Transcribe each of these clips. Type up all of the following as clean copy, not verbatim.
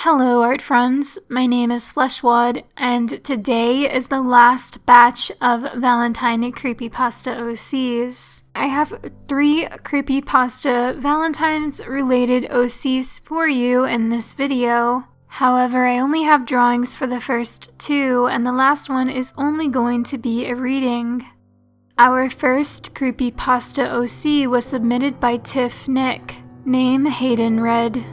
Hello art friends, my name is Fleshwad, and today is the last batch of Valentine Creepypasta OCs. I have 3 Creepypasta Valentines related OCs for you in this video. However, I only have drawings for the first 2, and the last one is only going to be a reading. Our first Creepypasta OC was submitted by Tiff Nick. Name Hayden Red.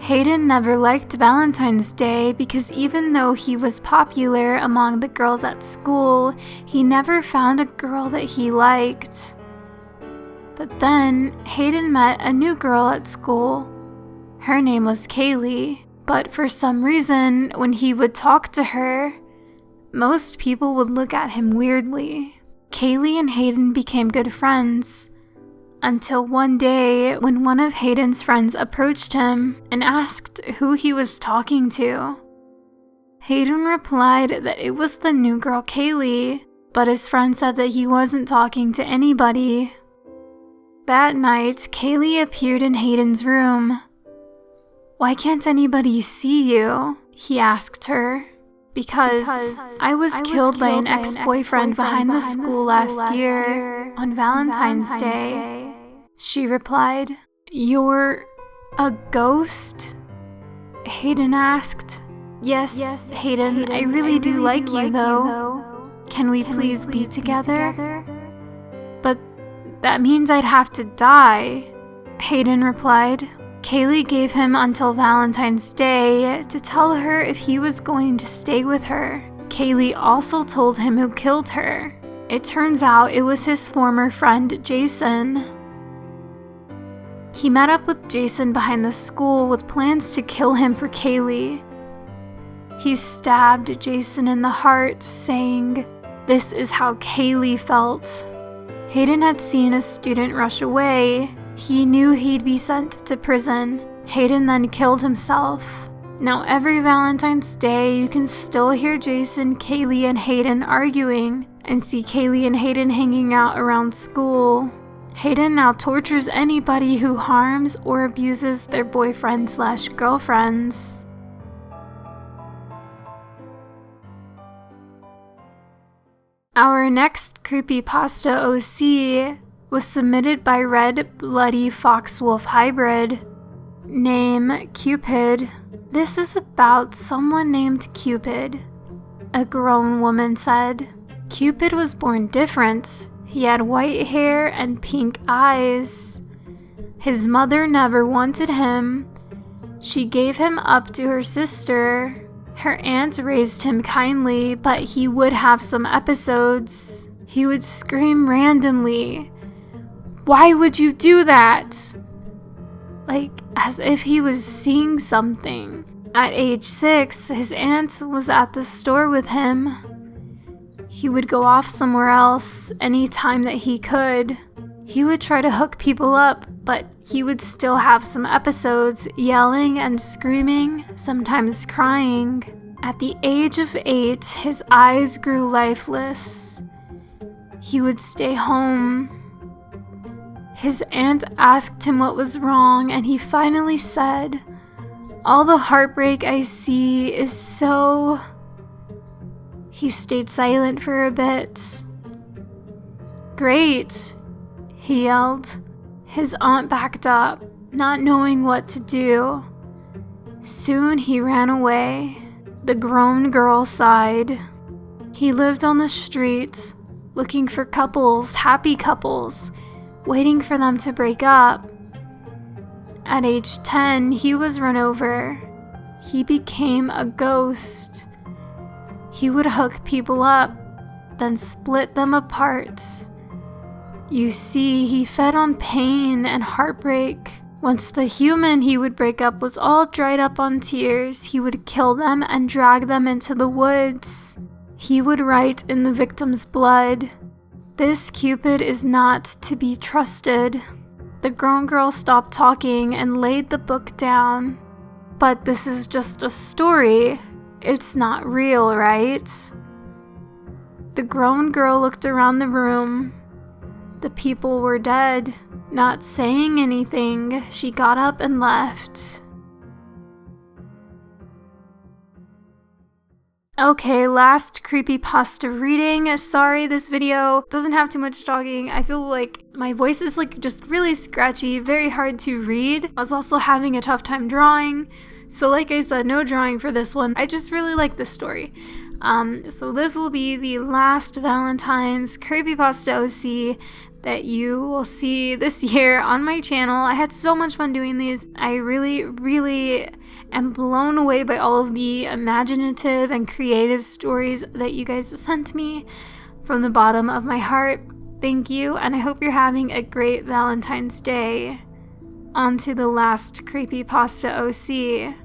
Hayden never liked Valentine's Day because even though he was popular among the girls at school, he never found a girl that he liked. But then, Hayden met a new girl at school. Her name was Kaylee, but for some reason, when he would talk to her, most people would look at him weirdly. Kaylee and Hayden became good friends. Until one day when one of Hayden's friends approached him and asked who he was talking to. Hayden replied that it was the new girl Kaylee, but his friend said that he wasn't talking to anybody. That night, Kaylee appeared in Hayden's room. "Why can't anybody see you?" he asked her. Because I was killed by an ex-boyfriend behind the school last year on Valentine's Day. She replied. "You're a ghost?" Hayden asked. Yes, Hayden, I really do like you though. Can we please be together? But that means I'd have to die, Hayden replied. Kaylee gave him until Valentine's Day to tell her if he was going to stay with her. Kaylee also told him who killed her. It turns out it was his former friend, Jason. He met up with Jason behind the school with plans to kill him for Kaylee. He stabbed Jason in the heart, saying, "This is how Kaylee felt." Hayden had seen a student rush away. He knew he'd be sent to prison. Hayden then killed himself. Now every Valentine's Day, you can still hear Jason, Kaylee, and Hayden arguing, and see Kaylee and Hayden hanging out around school. Hayden now tortures anybody who harms or abuses their boyfriends/girlfriends. Our next Creepypasta OC was submitted by Red Bloody Foxwolf Hybrid. Name Cupid. This is about someone named Cupid, a grown woman said. Cupid was born different. He had white hair and pink eyes. His mother never wanted him. She gave him up to her sister. Her aunt raised him kindly, but he would have some episodes. He would scream randomly. "Why would you do that?" Like as if he was seeing something. At age 6, his aunt was at the store with him. He would go off somewhere else any time that he could. He would try to hook people up, but he would still have some episodes, yelling and screaming, sometimes crying. At the age of 8, his eyes grew lifeless. He would stay home. His aunt asked him what was wrong, and he finally said, "All the heartbreak I see is so..." He stayed silent for a bit. "Great," he yelled. His aunt backed up, not knowing what to do. Soon he ran away. The grown girl sighed. He lived on the street, looking for couples, happy couples, waiting for them to break up. At age 10, he was run over. He became a ghost. He would hook people up, then split them apart. You see, he fed on pain and heartbreak. Once the human he would break up was all dried up on tears, he would kill them and drag them into the woods. He would write in the victim's blood, "This Cupid is not to be trusted." The grown girl stopped talking and laid the book down. "But this is just a story. It's not real, right?" The grown girl looked around the room. The people were dead. Not saying anything, she got up and left. Okay, last creepypasta reading. Sorry, this video doesn't have too much talking. I feel like my voice is like just really scratchy, very hard to read. I was also having a tough time drawing. So like I said, no drawing for this one. I just really like this story. So this will be the last Valentine's Creepypasta OC that you will see this year on my channel. I had so much fun doing these. I really am blown away by all of the imaginative and creative stories that you guys sent me from the bottom of my heart. Thank you, and I hope you're having a great Valentine's Day. On to the last Creepypasta OC.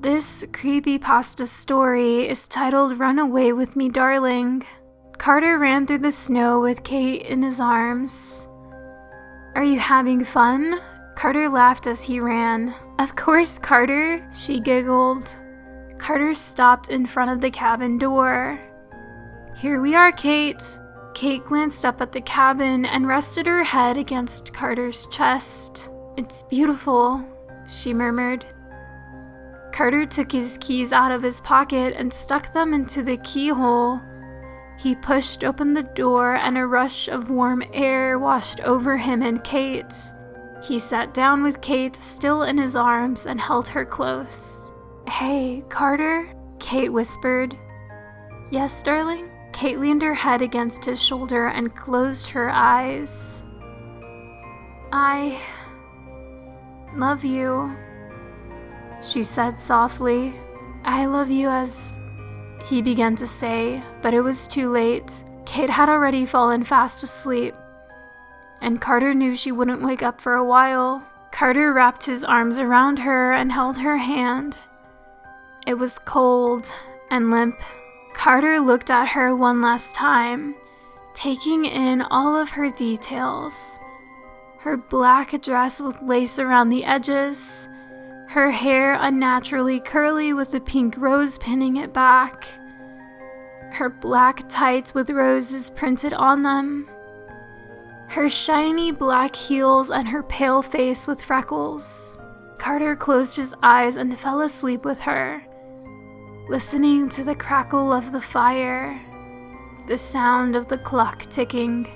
This creepypasta story is titled Run Away With Me, Darling. Carter ran through the snow with Kate in his arms. Are you having fun? Carter laughed as he ran. Of course, Carter, she giggled. Carter stopped in front of the cabin door. Here we are, Kate. Kate glanced up at the cabin and rested her head against Carter's chest. It's beautiful, she murmured. Carter took his keys out of his pocket and stuck them into the keyhole. He pushed open the door and a rush of warm air washed over him and Kate. He sat down with Kate still in his arms and held her close. Hey, Carter, Kate whispered. Yes, darling? Kate leaned her head against his shoulder and closed her eyes. I love you, she said softly. I love you as... he began to say, but it was too late. Kate had already fallen fast asleep, and Carter knew she wouldn't wake up for a while. Carter wrapped his arms around her and held her hand. It was cold and limp. Carter looked at her one last time, taking in all of her details. Her black dress with lace around the edges, her hair unnaturally curly with a pink rose pinning it back, her black tights with roses printed on them, her shiny black heels and her pale face with freckles. Carter closed his eyes and fell asleep with her, listening to the crackle of the fire, the sound of the clock ticking,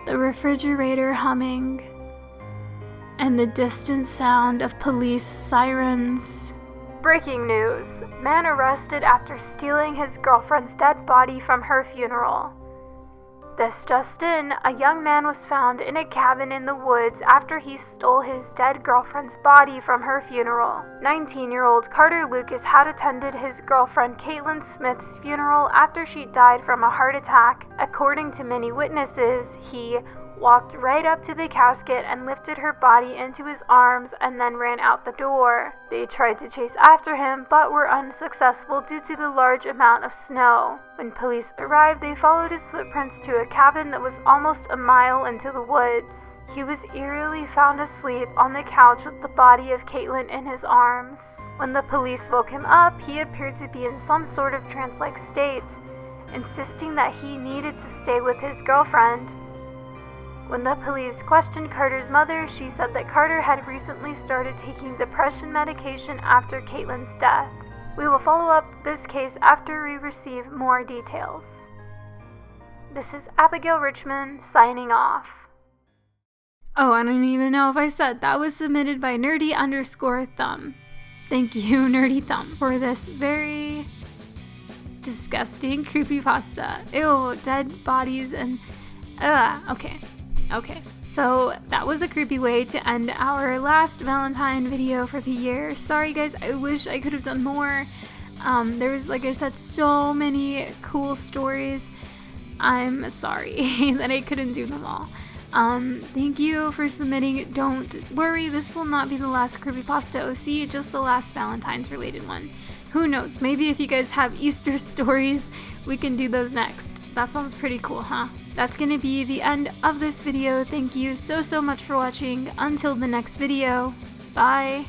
the refrigerator humming, and the distant sound of police sirens. Breaking news. Man arrested after stealing his girlfriend's dead body from her funeral. This just in, a young man was found in a cabin in the woods after he stole his dead girlfriend's body from her funeral. 19-year-old Carter Lucas had attended his girlfriend Caitlin Smith's funeral after she died from a heart attack. According to many witnesses, he walked right up to the casket and lifted her body into his arms and then ran out the door. They tried to chase after him but were unsuccessful due to the large amount of snow. When police arrived, they followed his footprints to a cabin that was almost a mile into the woods. He was eerily found asleep on the couch with the body of Caitlin in his arms. When the police woke him up, he appeared to be in some sort of trance-like state, insisting that he needed to stay with his girlfriend. When the police questioned Carter's mother, she said that Carter had recently started taking depression medication after Caitlin's death. We will follow up this case after we receive more details. This is Abigail Richmond signing off. Oh, I don't even know if I said that was submitted by nerdy_thumb. Thank you, Nerdy Thumb, for this very disgusting creepypasta. Ew, dead bodies and... Okay, so that was a creepy way to end our last Valentine video for the year. Sorry guys, I wish I could have done more. There was, like I said, so many cool stories. I'm sorry that I couldn't do them all. Thank you for submitting. Don't worry, this will not be the last Creepypasta OC, just the last Valentine's related one. Who knows, maybe if you guys have Easter stories, we can do those next. That sounds pretty cool, huh? That's gonna be the end of this video. Thank you so much for watching. Until the next video, bye!